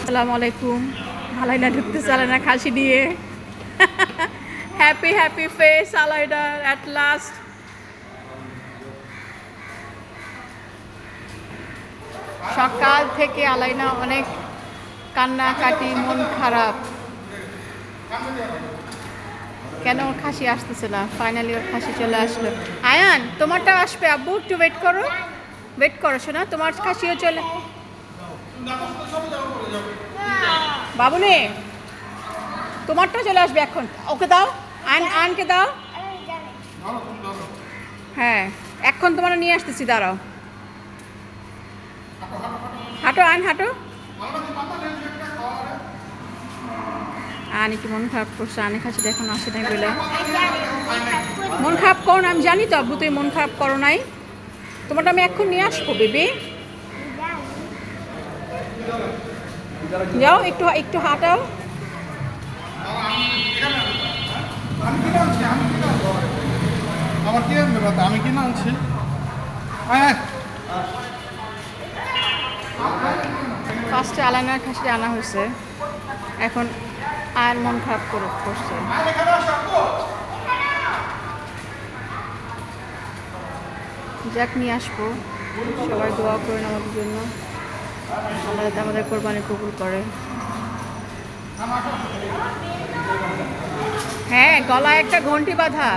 আসসালামু আলাইকুম। আলাইনা ঢুকতে চালে না খাসি দিয়ে। হ্যাপি হ্যাপি ফেস আলাইনা অ্যাট লাস্ট। সকাল থেকে আলাইনা অনেক কান্নাকাটি, মন খারাপ। কেন ওর খাসি আসতেছে না? ফাইনালি ওর খাসি চলে আসলো। আয়ান, তোমারটা আসবে আব্বু, একটু ওয়েট করো, ওয়েট করো শোনা, তোমার খাসিও চলে। বাবুনি, তোমারটা চলে আসবে এখন। ওকে দাও, আয়নকে দাও। হ্যাঁ, এখন তোমার নিয়ে আসতেছি, দাঁড়াও। হাঁটো আয়ন, হাঁটো। আনি কি মন খারাপ করছে? আনি খাসিটা এখন আসে নাই বলে মন খারাপ করো না। আমি জানি তো আব্বু তুমি মন খারাপ করো নাই। তোমারটা আমি এখন নিয়ে আসবো বেবি। যাও, একটু একটু হাঁটাও। আমি কিনে আনছি। ফার্স্টে আলাইনার খাসি আনা হয়েছে, এখন আয়ের মন খারাপ করছে। যাক, নিয়ে আসবো। সবাই দোয়া করেন আমাদের জন্য, আল্লাহ যাতে আমাদের কোরবানি কবুল করে। হ্যাঁ, গলায় একটা ঘন্টি বাঁধা।